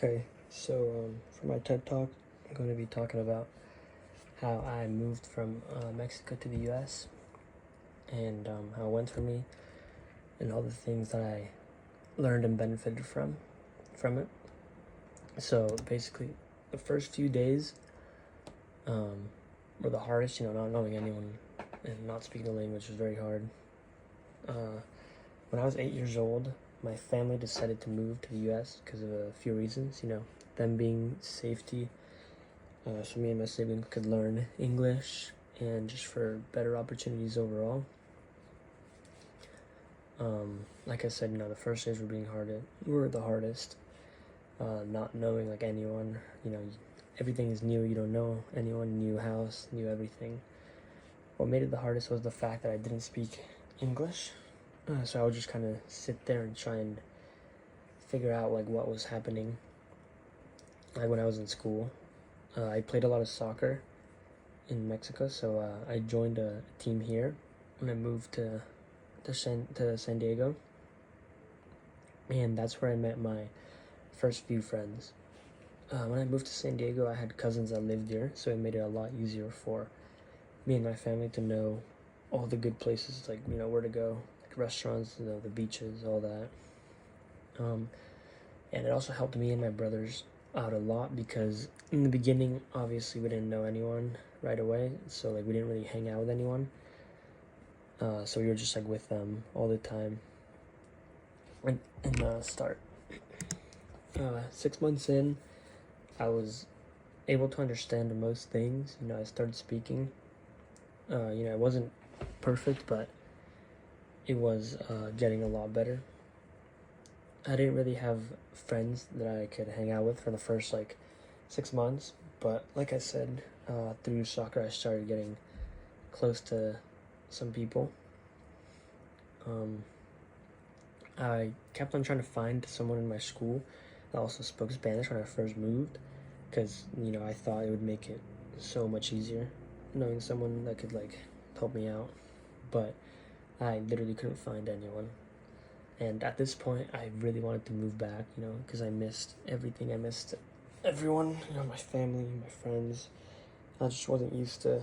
Okay, so for my TED Talk, I'm going to be talking about how I moved from Mexico to the U.S. and how it went for me and all the things that I learned and benefited from it. So basically, the first few days were the hardest. Not knowing anyone and not speaking the language was very hard. When I was 8 years old, my family decided to move to the U.S. because of a few reasons. Them being safety, so me and my siblings could learn English, and just for better opportunities overall. Like I said, the first days were the hardest. Not knowing anyone, everything is new. You don't know anyone, new house, new everything. What made it the hardest was the fact that I didn't speak English. So I would just kind of sit there and try and figure out what was happening. When I was in school, I played a lot of soccer in Mexico, so I joined a team here when I moved to San Diego, and that's where I met my first few friends. When I moved to San Diego, I had cousins that lived here, so it made it a lot easier for me and my family to know all the good places, where to go, restaurants, the beaches, all that. And it also helped me and my brothers out a lot because in the beginning, obviously, we didn't know anyone right away, so we didn't really hang out with anyone. So we were just with them all the time. In the start, 6 months in, I was able to understand most things. I started speaking. It wasn't perfect, but it was getting a lot better. I didn't really have friends that I could hang out with for the first 6 months, but like I said, through soccer I started getting close to some people. I kept on trying to find someone in my school that also spoke Spanish when I first moved, because I thought it would make it so much easier knowing someone that could help me out, but I literally couldn't find anyone. And at this point, I really wanted to move back, because I missed everything. I missed everyone, my family, my friends. I just wasn't used to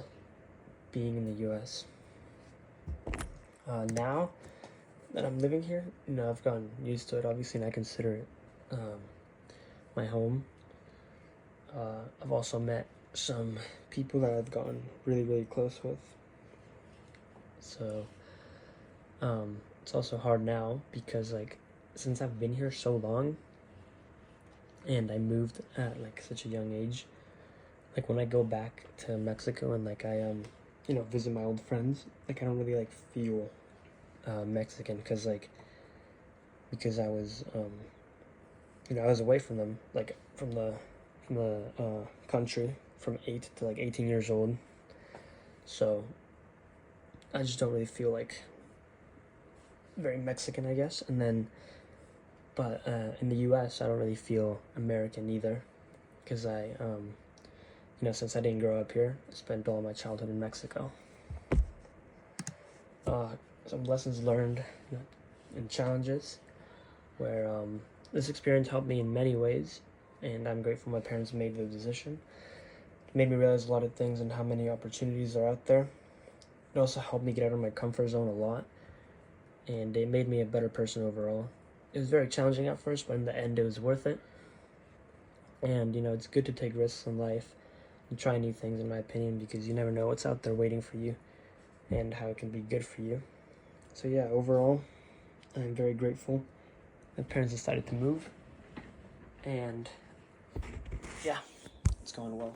being in the U.S. Now that I'm living here, I've gotten used to it, obviously, and I consider it my home. I've also met some people that I've gotten really, really close with. So, it's also hard now because since I've been here so long and I moved at such a young age, when I go back to Mexico and I visit my old friends, I don't really feel Mexican because I was I was away from them, from the country from 8 to 18 years old, so I just don't really feel very Mexican, I guess. And then, but in the U.S., I don't really feel American either, because I, since I didn't grow up here, I spent all my childhood in Mexico. Some lessons learned and challenges, where this experience helped me in many ways, and I'm grateful my parents made the decision. It made me realize a lot of things and how many opportunities are out there. It also helped me get out of my comfort zone a lot, and it made me a better person overall. It was very challenging at first, but in the end, it was worth it. And, it's good to take risks in life and try new things, in my opinion, because you never know what's out there waiting for you and how it can be good for you. So, yeah, overall, I'm very grateful my parents decided to move. And, yeah, it's going well.